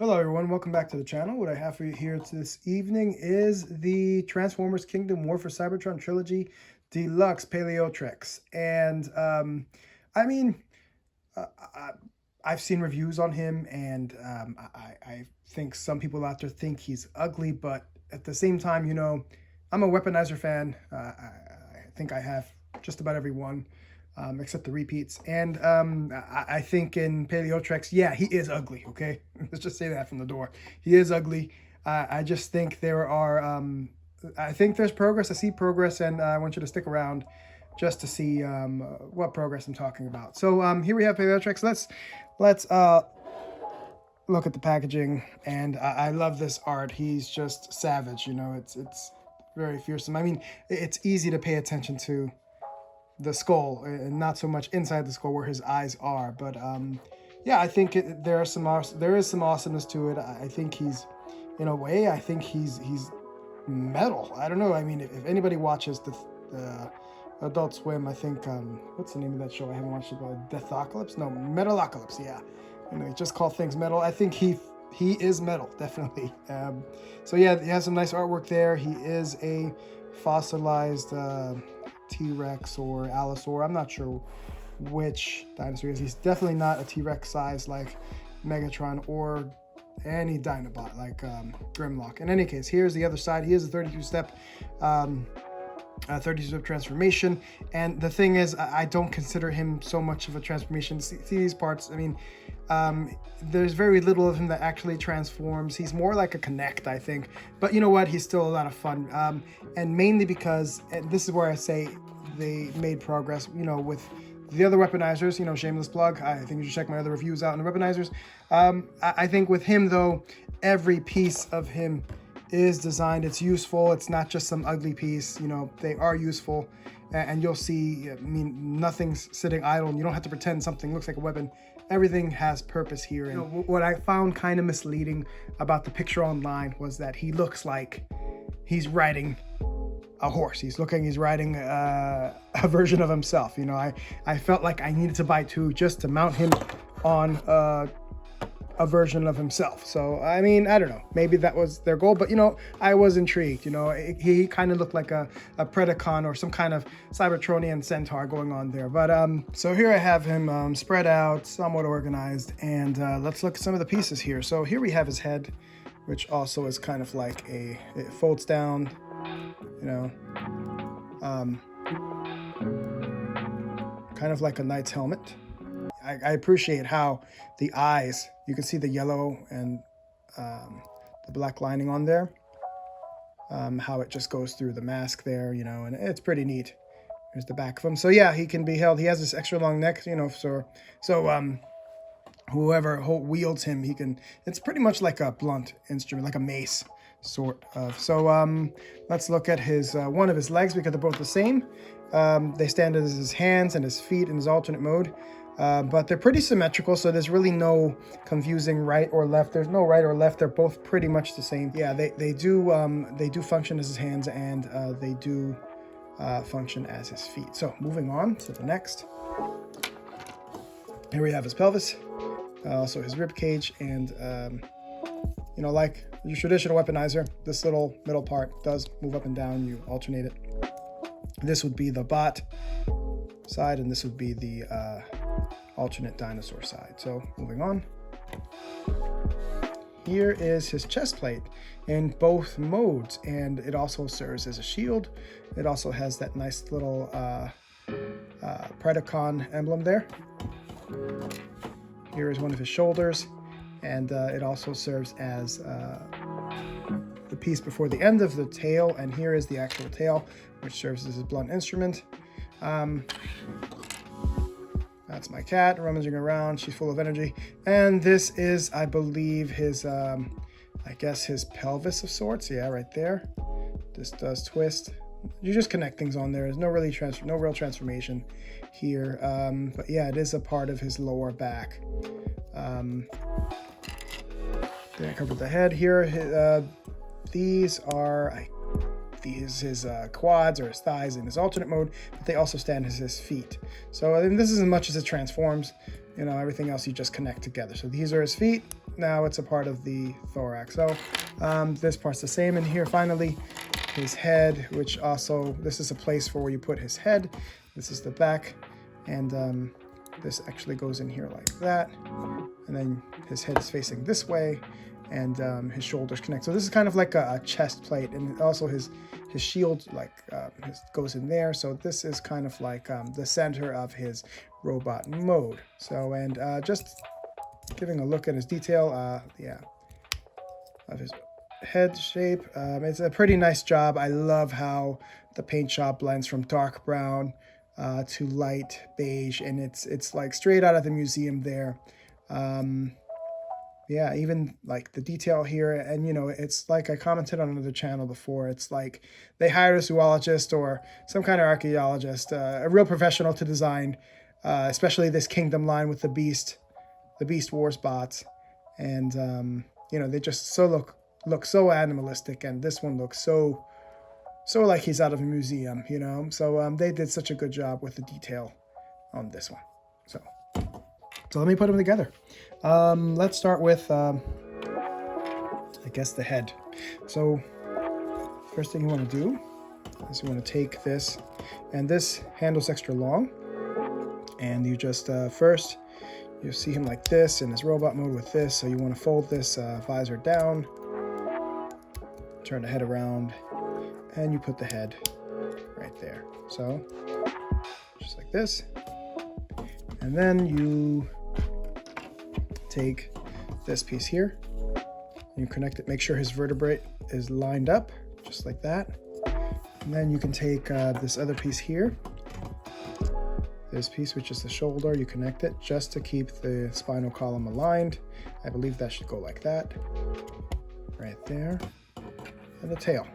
Hello everyone, welcome back to the channel. What I have for you here this evening is the Transformers Kingdom War for Cybertron Trilogy Deluxe Paleotrex. And I mean, uh, I, I've seen reviews on him, and I think some people out there think he's ugly, but at the same time, you know, I'm a Weaponizer fan. I think I have just about every one. Except the repeats. And I think in Paleotrex, yeah, he is ugly, okay? Let's just say that from the door. He is ugly. I just think there are, I think there's progress. I see progress, and I want you to stick around just to see what progress I'm talking about. So here we have Paleotrex. Let's look at the packaging, and I love this art. He's just savage, you know, it's very fearsome. I mean, it's easy to pay attention to the skull and not so much inside the skull where his eyes are, but yeah, I think there is some awesomeness to it. I think he's, in a way, I think he's metal. I don't know. I mean, if anybody watches the Adult Swim, I think what's the name of that show? I haven't watched it. Deathocalypse? No, Metalocalypse. Yeah, you know, just call things metal. I think he is metal, definitely. So yeah, he has some nice artwork there. He is a fossilized T-Rex or Allosaur. I'm not sure which dinosaur he is. He's definitely not a T-Rex size like Megatron or any Dinobot like Grimlock. In any case, here's the other side. He is a 32-step 32-step transformation, and the thing is, I don't consider him so much of a transformation. See these parts, I mean, there's very little of him that actually transforms. He's more like a Connect, I think, but you know what, he's still a lot of fun, and mainly because, and this is where I say they made progress, you know, with the other Weaponizers, you know, shameless plug, I think you should check my other reviews out on the Weaponizers. I think with him though, every piece of him is designed, it's useful, it's not just some ugly piece, you know, they are useful, and you'll see, I mean, nothing's sitting idle, and you don't have to pretend something looks like a weapon. Everything has purpose here. And you know, what I found kind of misleading about the picture online was that he looks like he's riding a horse. He's riding a version of himself, you know. I felt like I needed to buy two just to mount him on a version of himself. So I mean, I don't know, maybe that was their goal, but you know, I was intrigued. You know, he kind of looked like a Predacon or some kind of Cybertronian centaur going on there. But so here I have him spread out, somewhat organized, and let's look at some of the pieces here. So here we have his head, which also is kind of like it folds down, you know, kind of like a knight's helmet. I appreciate how the eyes, you can see the yellow and the black lining on there, how it just goes through the mask there, you know, and it's pretty neat. Here's the back of him. So yeah, he can be held. He has this extra long neck, you know, so whoever wields him, he can, it's pretty much like a blunt instrument, like a mace, sort of. So let's look at his one of his legs, because they're both the same. They stand as his hands and his feet in his alternate mode. But they're pretty symmetrical, so there's really no confusing right or left. There's no right or left. They're both pretty much the same. Yeah, they do function as his hands, and they do function as his feet. So moving on to the next. Here we have his pelvis, also his rib cage, and you know, like your traditional Weaponizer, this little middle part does move up and down. You alternate it. This would be the bot side, and this would be the alternate dinosaur side. So moving on, here is his chest plate in both modes, and it also serves as a shield. It also has that nice little Predacon emblem there. Here is one of his shoulders, and it also serves as the piece before the end of the tail, and here is the actual tail, which serves as a blunt instrument. That's my cat rummaging around. She's full of energy. And this is, I believe, his, I guess his pelvis of sorts. Yeah, right there. This does twist. You just connect things on there. There's no real transformation here. But yeah, it is a part of his lower back. Then I covered the head here. These are, his quads or his thighs in his alternate mode, but they also stand as his feet. So I mean, this is as much as it transforms. You know, everything else you just connect together. So these are his feet, now it's a part of the thorax. So this part's the same. And here finally his head, which also, this is a place for where you put his head. This is the back, and this actually goes in here like that, and then his head is facing this way, and his shoulders connect. So this is kind of like a chest plate, and also his shield like goes in there. So this is kind of like the center of his robot mode. So, and just giving a look at his detail, yeah, of his head shape. It's a pretty nice job. I love how the paint job blends from dark brown to light beige, and it's like straight out of the museum there. Yeah, even like the detail here, and you know, it's like I commented on another channel before, it's like they hired a zoologist or some kind of archaeologist, a real professional to design, especially this Kingdom line with the Beast Wars bots, and you know, they just look so animalistic, and this one looks so like he's out of a museum, you know. So they did such a good job with the detail on this one. So let me put them together. Let's start with I guess the head. So first thing you want to do is you want to take this, and this handle's extra long, and you just first you see him like this in his robot mode with this. So you want to fold this visor down, turn the head around, and you put the head right there. So just like this, and then you take this piece here, you connect it, make sure his vertebrae is lined up just like that, and then you can take this other piece here, this piece which is the shoulder, you connect it just to keep the spinal column aligned. I believe that should go like that right there, and the tail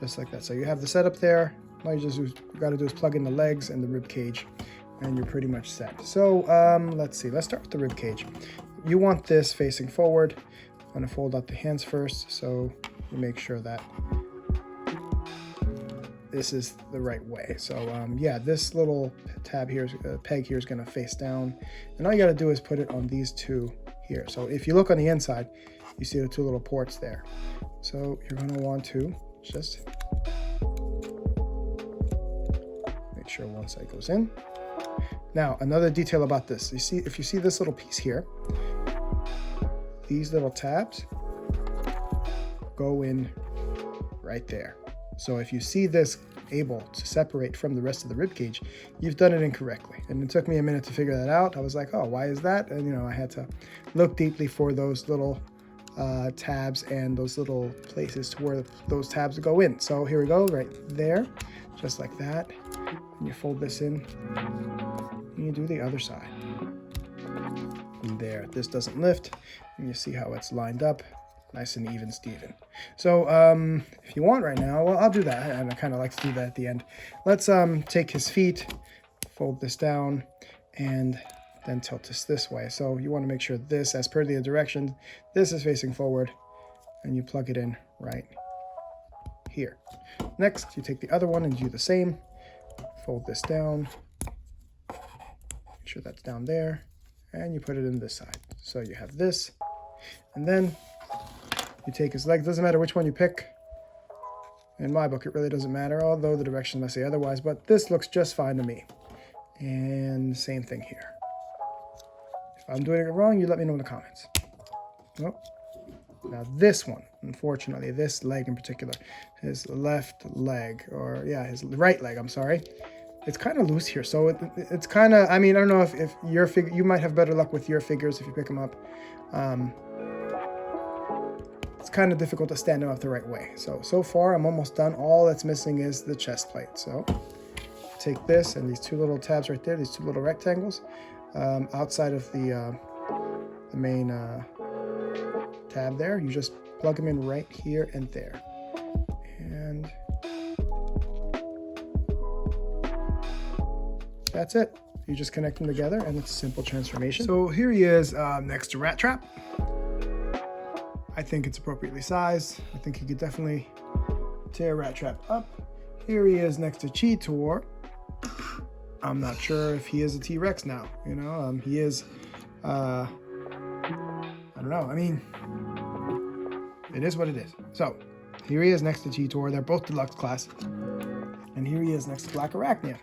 just like that. So you have the setup there. All you got to do is plug in the legs and the rib cage, and you're pretty much set. So let's see, let's start with the rib cage. You want this facing forward. I'm going to fold out the hands first, so you make sure that this is the right way. So yeah, this little tab here, peg here is going to face down, and all you got to do is put it on these two here. So if you look on the inside, you see the two little ports there. So you're going to want to just make sure one side goes in. Now, another detail about this, you see, if you see this little piece here, these little tabs go in right there. So if you see this able to separate from the rest of the rib cage, you've done it incorrectly. And it took me a minute to figure that out. I was like, oh, why is that? And you know, I had to look deeply for those little tabs and those little places to where those tabs go in. So here we go, right there, just like that. And you fold this in, and you do the other side. And there, this doesn't lift, and you see how it's lined up, nice and even, Steven. So if you want right now, well, I'll do that, and I kind of like to do that at the end. Let's take his feet, fold this down, and then tilt this way. So you want to make sure this, as per the direction, this is facing forward, and you plug it in right here. Next, you take the other one and do the same. Fold this down, make sure that's down there, and you put it in this side. So you have this, and then you take his leg. Doesn't matter which one you pick. In my book, it really doesn't matter, although the directions might say otherwise, but this looks just fine to me. And same thing here. If I'm doing it wrong, you let me know in the comments. Oh. Now this one, unfortunately, this leg in particular, his left leg, or yeah, his right leg, I'm sorry. It's kind of loose here, so it's kind of, I mean, I don't know if your figure, you might have better luck with your figures if you pick them up. It's kind of difficult to stand them up the right way. So far, I'm almost done. All that's missing is the chest plate. So take this and these two little tabs right there, these two little rectangles, outside of the main tab there. You just plug them in right here and there. And that's it. You just connect them together, and it's a simple transformation. So here he is next to Rat Trap. I think it's appropriately sized. I think he could definitely tear Rat Trap up. Here he is next to Cheetor. I'm not sure if he is a T-Rex now. You know, he is don't know. I mean, it is what it is. So here he is next to Cheetor. They're both deluxe class. And here he is next to Black Arachnia.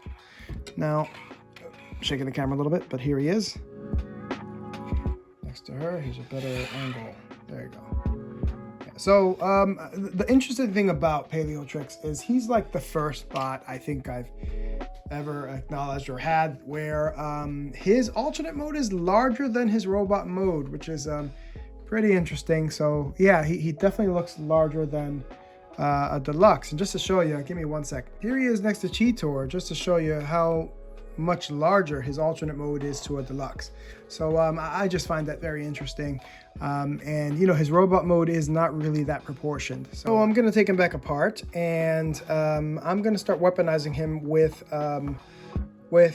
Now, shaking the camera a little bit, but here he is. Next to her, here's a better angle. There you go. Yeah, so the interesting thing about Paleotrex is he's like the first bot I think I've ever acknowledged or had where his alternate mode is larger than his robot mode, which is pretty interesting. So yeah, he definitely looks larger than a deluxe. And just to show you, give me 1 sec. Here he is next to Cheetor, just to show you how much larger his alternate mode is to a deluxe. So I just find that very interesting. And you know, his robot mode is not really that proportioned. So I'm gonna take him back apart, and I'm gonna start weaponizing him with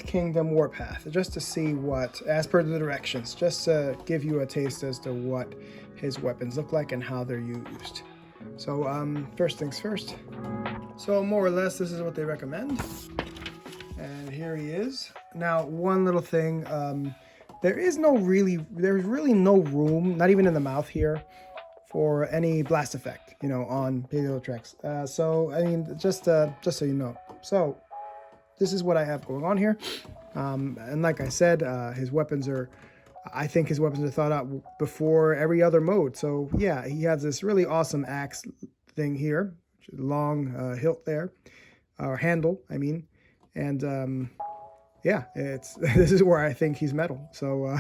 Kingdom Warpath, just to see what, as per the directions, just to give you a taste as to what his weapons look like and how they're used. So first things first. So more or less, this is what they recommend. And here he is. Now, one little thing, there's really no room, not even in the mouth here, for any blast effect, you know, on Paleotrex. So I mean, just so you know. So this is what I have going on here. And like I said, I think his weapons are thought out before every other mode. So yeah, he has this really awesome axe thing here, long hilt there, or handle, I mean. And yeah, this is where I think he's metal. So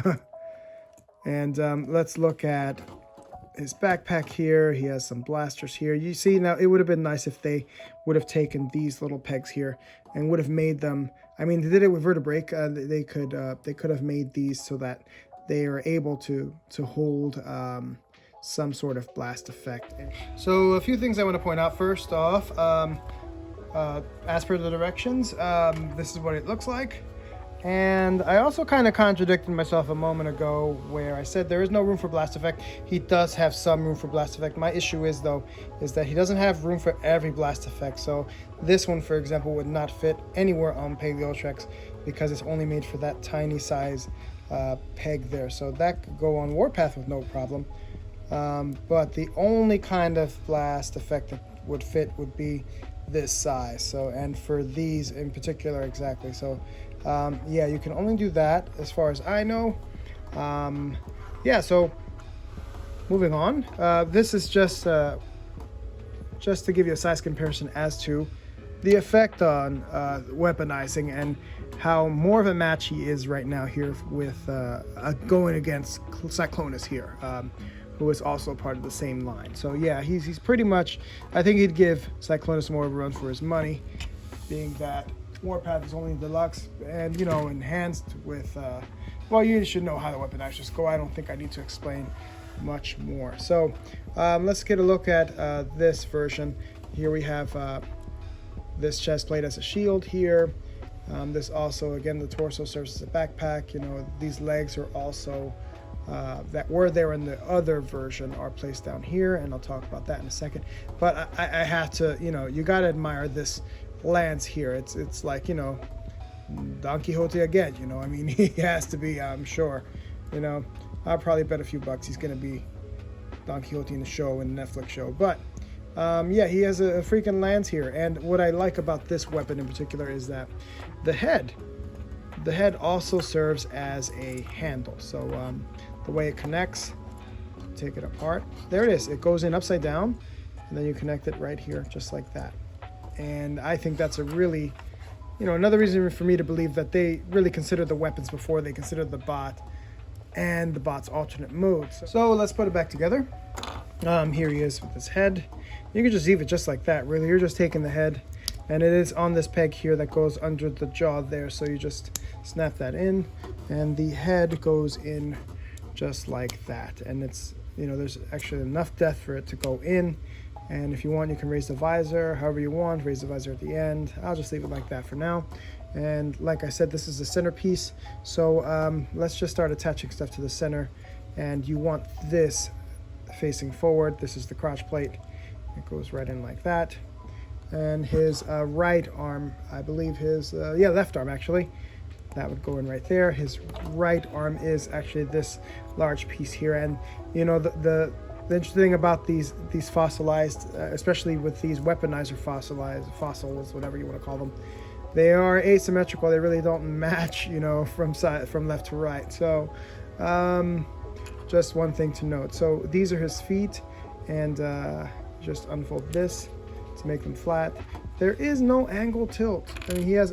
let's look at his backpack here. He has some blasters here. You see, now it would have been nice if they would have taken these little pegs here and would have made them. I mean, they did it with vertebrae. They could have made these so that they are able to hold some sort of blast effect. So a few things I want to point out. First off, as per the directions, this is what it looks like. And I also kind of contradicted myself a moment ago where I said there is no room for blast effect. He does have some room for blast effect. My issue is that he doesn't have room for every blast effect. So this one, for example, would not fit anywhere on Paleotrex because it's only made for that tiny size peg there. So that could go on Warpath with no problem. But the only kind of blast effect that would fit would be this size. So, and for these in particular, exactly. So yeah, you can only do that as far as I know. Yeah, so moving on, this is just to give you a size comparison as to the effect on weaponizing and how more of a match he is right now here with going against Cyclonus here, who is also part of the same line. So yeah, he's pretty much, I think he'd give Cyclonus more of a run for his money, being that Warpath is only deluxe and, you know, enhanced with, well, you should know how the weaponizers go. I don't think I need to explain much more. So let's get a look at this version. Here we have this chest plate as a shield here. This also, again, the torso serves as a backpack. You know, these legs are also that were there in the other version are placed down here, and I'll talk about that in a second. But I have to, you know, you gotta admire this lance here. It's like, you know, Don Quixote again, you know. I mean, he has to be, I'm sure. You know, I'll probably bet a few bucks he's gonna be Don Quixote in the show, in the Netflix show. But yeah, he has a freaking lance here. And what I like about this weapon in particular is that the head also serves as a handle. So the way it connects, take it apart, there it is. It goes in upside down, and then you connect it right here, just like that. And I think that's a really, you know, another reason for me to believe that they really considered the weapons before they considered the bot and the bot's alternate modes. So let's put it back together. Here he is with his head. You can just leave it just like that, really. You're just taking the head, and it is on this peg here that goes under the jaw there. So you just snap that in, and the head goes in just like that. And it's, you know, there's actually enough depth for it to go in. And if you want, you can raise the visor however you want, raise the visor at the end. I'll just leave it like that for now. And like I said, this is the centerpiece. So let's just start attaching stuff to the center. And you want this facing forward. This is the crotch plate. It goes right in like that. And his right arm, I believe his, left arm actually, That would go in right there. His right arm is actually this large piece here. And you know, the interesting thing about these fossilized, especially with these weaponized or fossils, whatever you want to call them, they are asymmetrical. They really don't match, you know, from left to right. So just one thing to note. So these are his feet, and just unfold this to make them flat. There is no angle tilt. I mean, he has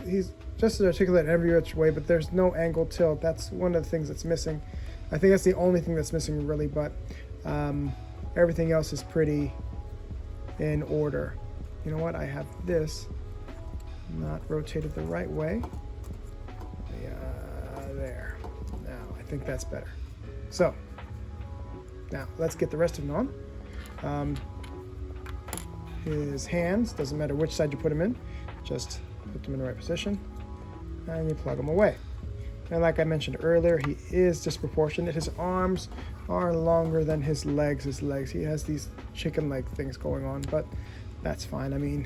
he's just as articulate in every which way, but there's no angle tilt. That's one of the things that's missing. I think that's the only thing that's missing, really, but everything else is pretty in order. You know what? I have this not rotated the right way. There. Now, I think that's better. So, now, let's get the rest of them on. His hands, doesn't matter which side you put them in, just put them in the right position, and you plug them away. And like I mentioned earlier, he is disproportionate. His arms are longer than his legs. He has these chicken leg things going on, but that's fine. I mean,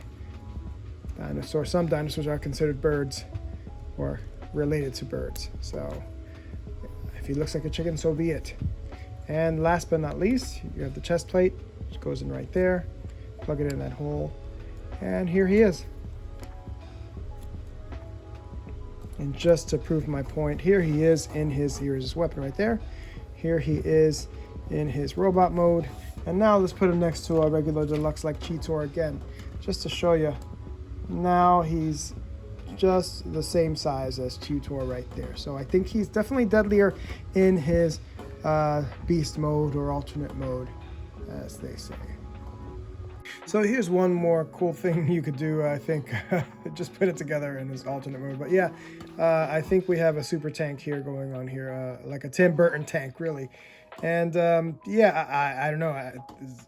some dinosaurs are considered birds or related to birds. So if he looks like a chicken, so be it. And last but not least, you have the chest plate, which goes in right there. Plug it in that hole, and here he is. And just to prove my point, here he is in here's his weapon right there. Here he is in his robot mode. And now let's put him next to a regular deluxe like Cheetor again, just to show you. Now he's just the same size as Cheetor right there. So I think he's definitely deadlier in his beast mode or alternate mode, as they say. So here's one more cool thing you could do, I think. Just put it together in his alternate mode. But yeah, I think we have a super tank here going on here, like a Tim Burton tank, really. And yeah, I don't know.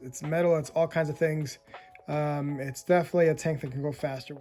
It's metal. It's all kinds of things. It's definitely a tank that can go faster.